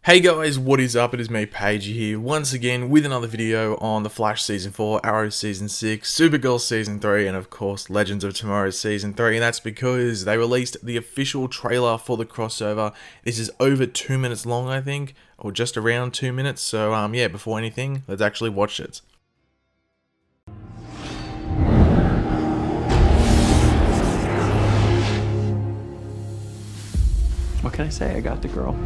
Hey guys, what is up? It is me, Paige here, once again with another video on The Flash Season 4, Arrow Season 6, Supergirl Season 3, and of course Legends of Tomorrow Season 3, and that's because they released the official trailer for the crossover. This is over 2 minutes long, I think, or just around 2 minutes, so yeah, before anything, let's actually watch it. What can I say? I got the girl.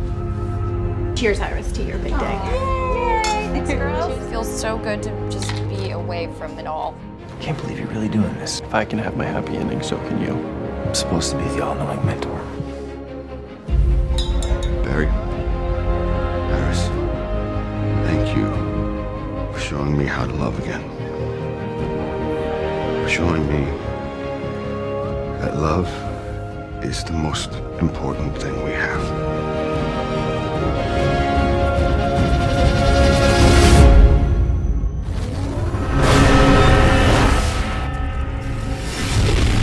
Cheers, Iris, to your big day. Yay! Thanks, girls. It feels so good to just be away from it all. Can't believe you're really doing this. If I can have my happy ending, so can you. I'm supposed to be the all-knowing mentor. Barry, Iris, thank you for showing me how to love again. For showing me that love is the most important thing we have.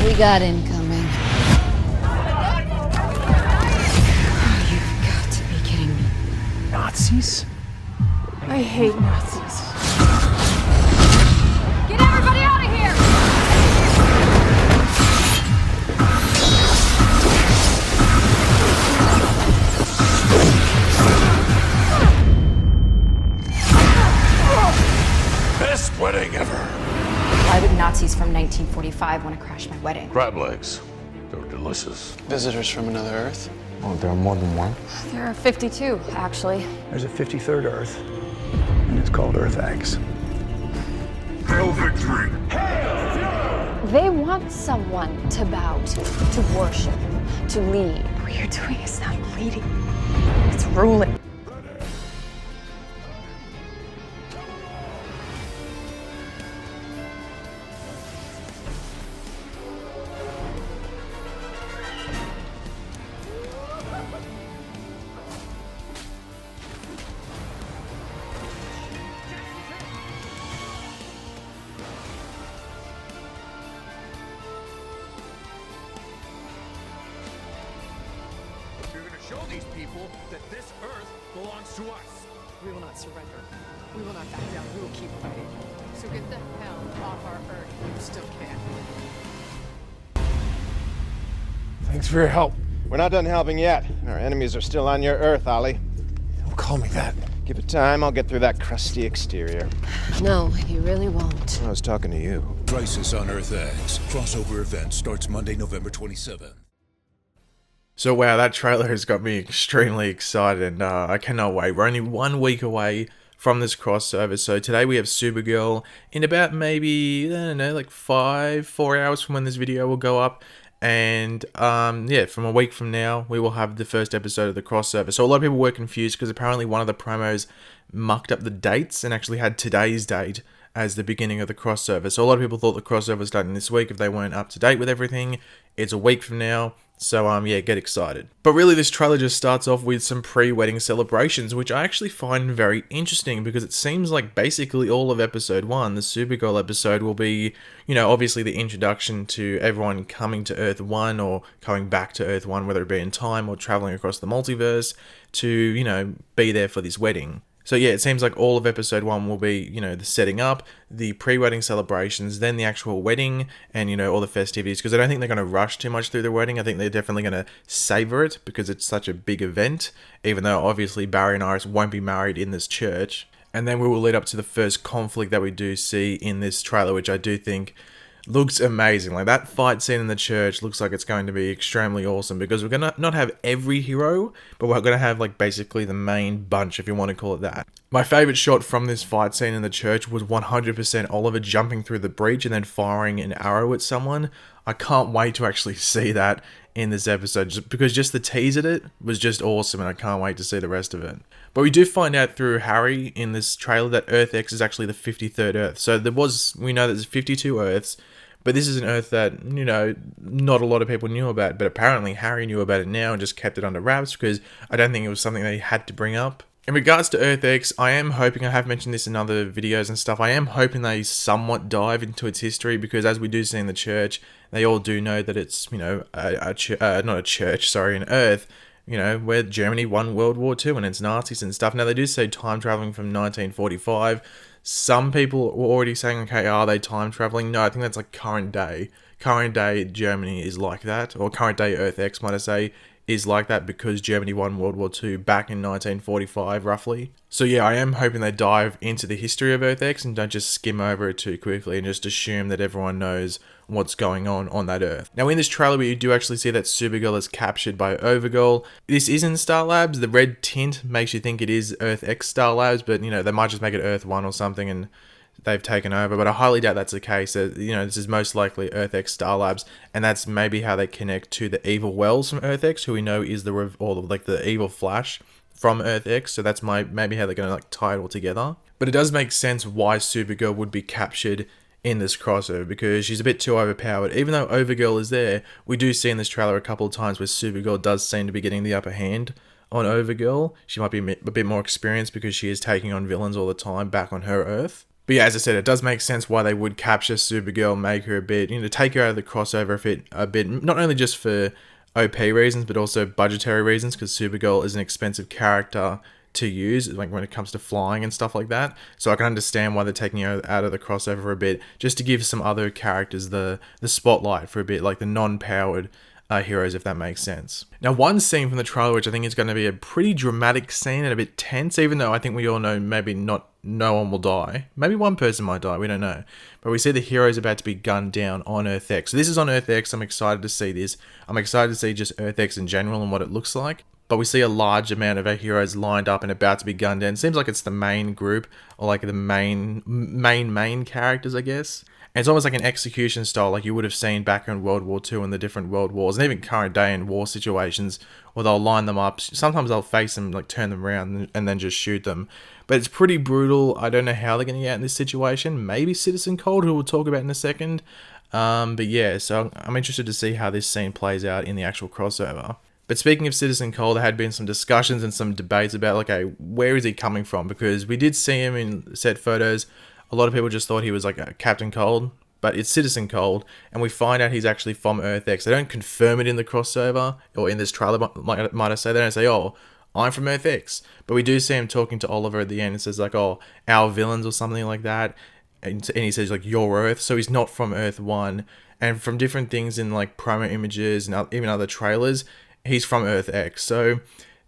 We got incoming. Oh, you've got to be kidding me. Nazis? I hate Nazis. Get everybody out of here! Best wedding ever. Why would Nazis from 1945 want to crash my wedding? Crab legs. They're delicious. Visitors from another Earth? Oh, there are more than one? There are 52, actually. There's a 53rd Earth, and it's called Earth X. Hail victory! They want someone to bow to worship, to lead. What you're doing is not leading. It's ruling. We're going to show these people that this Earth belongs to us. We will not surrender. We will not back down. We will keep fighting. So get the hell off our Earth. You still can. Thanks for your help. We're not done helping yet. Our enemies are still on your Earth, Ollie. Don't call me that. Give it time, I'll get through that crusty exterior. No, you really won't. I was talking to you. Crisis on Earth X. Crossover event starts Monday, November 27th. So wow, that trailer has got me extremely excited, and I cannot wait. We're only 1 week away from this crossover, so today we have Supergirl in about maybe, I don't know, like 4 hours from when this video will go up. And yeah, from a week from now, we will have the first episode of the crossover. So a lot of people were confused because apparently one of the promos mucked up the dates and actually had today's date as the beginning of the crossover. So a lot of people thought the crossover was starting this week if they weren't up to date with everything. It's a week from now. So yeah, get excited. But really this trailer just starts off with some pre-wedding celebrations, which I actually find very interesting because it seems like basically all of episode 1, the Supergirl episode, will be, you know, obviously the introduction to everyone coming to Earth 1 or coming back to Earth 1, whether it be in time or traveling across the multiverse to, you know, be there for this wedding. So yeah, it seems like all of episode 1 will be, you know, the setting up, the pre-wedding celebrations, then the actual wedding, and, you know, all the festivities, because I don't think they're going to rush too much through the wedding. I think they're definitely going to savor it because it's such a big event, even though obviously Barry and Iris won't be married in this church. And then we will lead up to the first conflict that we do see in this trailer, which I do think looks amazing. Like that fight scene in the church looks like it's going to be extremely awesome because we're gonna not have every hero, but we're gonna have like basically the main bunch, if you want to call it that. My favorite shot from this fight scene in the church was 100% Oliver jumping through the breach and then firing an arrow at someone. I can't wait to actually see that in this episode because just the tease at it was just awesome and I can't wait to see the rest of it. But we do find out through Harry in this trailer that Earth X is actually the 53rd Earth. So we know there's 52 Earths, but this is an Earth that, you know, not a lot of people knew about, but apparently Harry knew about it now and just kept it under wraps because I don't think it was something they had to bring up. In regards to Earth X, I am hoping, I have mentioned this in other videos and stuff, I am hoping they somewhat dive into its history because as we do see in the church, they all do know that it's, you know, an Earth you know, where Germany won World War II and it's Nazis and stuff. Now, they do say time traveling from 1945. Some people were already saying, okay, are they time traveling? No, I think that's like current day. Current day Germany is like that, or current day Earth X, might I say, is like that because Germany won World War II back in 1945, roughly. So yeah, I am hoping they dive into the history of Earth X and don't just skim over it too quickly and just assume that everyone knows what's going on that Earth. Now in this trailer, we do actually see that Supergirl is captured by Overgirl. This isn't Star Labs. The red tint makes you think it is Earth X Star Labs, but you know, they might just make it Earth 1 or something and they've taken over, but I highly doubt that's the case. You know, this is most likely Earth X Star Labs, and that's maybe how they connect to the evil Wells from Earth X, who we know is the evil Flash from Earth X. So that's maybe how they're going to like tie it all together. But it does make sense why Supergirl would be captured in this crossover, because she's a bit too overpowered. Even though Overgirl is there, we do see in this trailer a couple of times where Supergirl does seem to be getting the upper hand on Overgirl. She might be a bit more experienced because she is taking on villains all the time back on her Earth. But yeah, as I said, it does make sense why they would capture Supergirl, make her a bit, you know, take her out of the crossover a bit, not only just for OP reasons, but also budgetary reasons, because Supergirl is an expensive character to use, like when it comes to flying and stuff like that. So I can understand why they're taking her out of the crossover a bit, just to give some other characters the spotlight for a bit, like the non-powered heroes, if that makes sense. Now, one scene from the trailer, which I think is going to be a pretty dramatic scene and a bit tense, even though I think we all know maybe no one will die. Maybe one person might die, we don't know. But we see the heroes about to be gunned down on Earth X. So this is on Earth X. I'm excited to see this. I'm excited to see just Earth X in general and what it looks like. But we see a large amount of our heroes lined up and about to be gunned down. It seems like it's the main group, or like the main characters, I guess. And it's almost like an execution style, like you would have seen back in World War II and the different world wars, and even current day in war situations, where they'll line them up. Sometimes they'll face them, like turn them around and then just shoot them. But it's pretty brutal. I don't know how they're going to get out in this situation. Maybe Citizen Cold, who we'll talk about in a second. But yeah, so I'm interested to see how this scene plays out in the actual crossover. But speaking of Citizen Cold, there had been some discussions and some debates about, okay, where is he coming from? Because we did see him in set photos. A lot of people just thought he was like a Captain Cold, but it's Citizen Cold, and we find out he's actually from Earth X. They don't confirm it in the crossover, or in this trailer, might I say. They don't say, oh, I'm from Earth X. But we do see him talking to Oliver at the end. It says like, oh, our villains or something like that. And he says like, your Earth. So he's not from Earth 1. And from different things in like promo images and even other trailers, he's from Earth X. So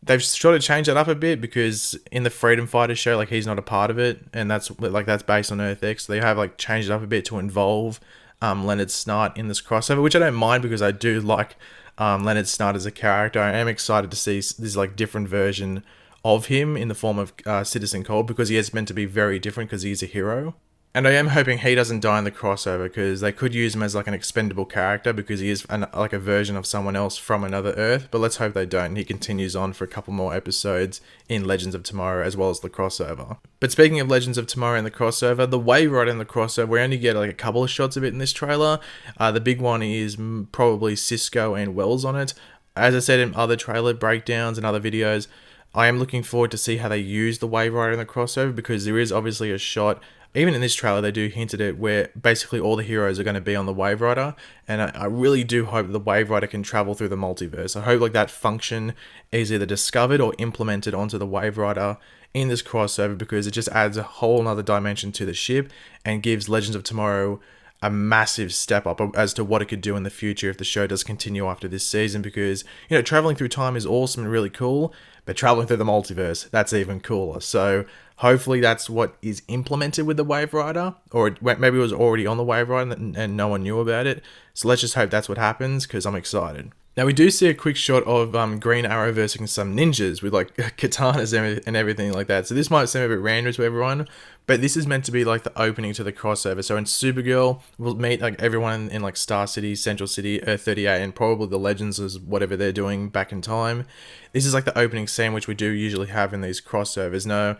they've sort of changed that up a bit, because in the Freedom Fighter show, like, he's not a part of it, and that's based on Earth X. So they have like changed it up a bit to involve Leonard Snart in this crossover, which I don't mind, because I do like Leonard Snart as a character. I am excited to see this like different version of him in the form of Citizen Cold, because he is meant to be very different because he's a hero. And I am hoping he doesn't die in the crossover, because they could use him as like an expendable character, because he is like a version of someone else from another Earth. But let's hope they don't. He continues on for a couple more episodes in Legends of Tomorrow, as well as the crossover. But speaking of Legends of Tomorrow and the crossover, the Wave Rider in the crossover, we only get like a couple of shots of it in this trailer. The big one is probably Cisco and Wells on it. As I said in other trailer breakdowns and other videos, I am looking forward to see how they use the Wave Rider in the crossover, because there is obviously a shot, even in this trailer, they do hint at it, where basically all the heroes are going to be on the Wave Rider, and I really do hope the Wave Rider can travel through the multiverse. I hope like that function is either discovered or implemented onto the Wave Rider in this crossover, because it just adds a whole other dimension to the ship and gives Legends of Tomorrow a massive step up as to what it could do in the future if the show does continue after this season. Because, you know, traveling through time is awesome and really cool, but traveling through the multiverse, that's even cooler. So hopefully that's what is implemented with the Wave Rider, or maybe it was already on the Wave Rider and no one knew about it. So let's just hope that's what happens, because I'm excited. Now we do see a quick shot of Green Arrow versus some ninjas with like katanas and everything like that. So this might seem a bit random to everyone, but this is meant to be like the opening to the crossover. So in Supergirl, we'll meet like everyone in like Star City, Central City, Earth 38, and probably the Legends is whatever they're doing back in time. This is like the opening scene, which we do usually have in these crossovers. No,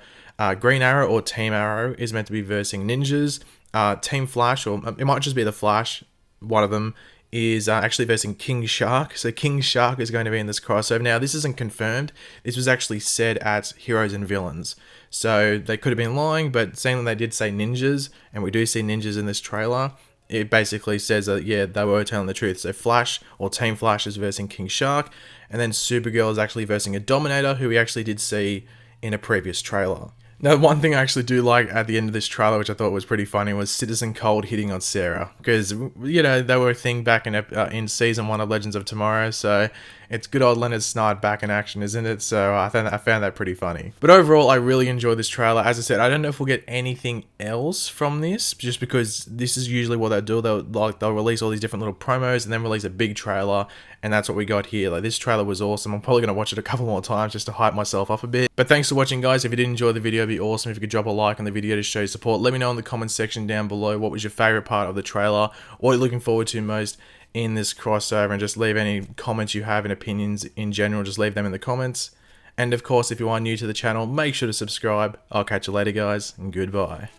Green Arrow or Team Arrow is meant to be versing ninjas. Team Flash, or it might just be the Flash, one of them, is actually versing King Shark. So King Shark is going to be in this crossover. Now, this isn't confirmed. This was actually said at Heroes and Villains. So they could have been lying, but seeing that they did say ninjas, and we do see ninjas in this trailer, it basically says that, yeah, they were telling the truth. So Flash, or Team Flash, is versing King Shark, and then Supergirl is actually versing a Dominator, who we actually did see in a previous trailer. Now, one thing I actually do like at the end of this trailer, which I thought was pretty funny, was Citizen Cold hitting on Sarah. Because, you know, they were a thing back in Season 1 of Legends of Tomorrow, so it's good old Leonard Snide back in action, isn't it? So I found that pretty funny. But overall, I really enjoyed this trailer. As I said, I don't know if we'll get anything else from this, just because this is usually what they do. They'll release all these different little promos and then release a big trailer, and that's what we got here. Like, this trailer was awesome. I'm probably going to watch it a couple more times just to hype myself up a bit. But thanks for watching, guys. If you did enjoy the video, it'd be awesome if you could drop a like on the video to show your support. Let me know in the comments section down below what was your favorite part of the trailer, what you're looking forward to most in this crossover, and just leave any comments you have and opinions in general, just leave them in the comments. And of course, if you are new to the channel, make sure to subscribe. I'll catch you later, guys, and goodbye.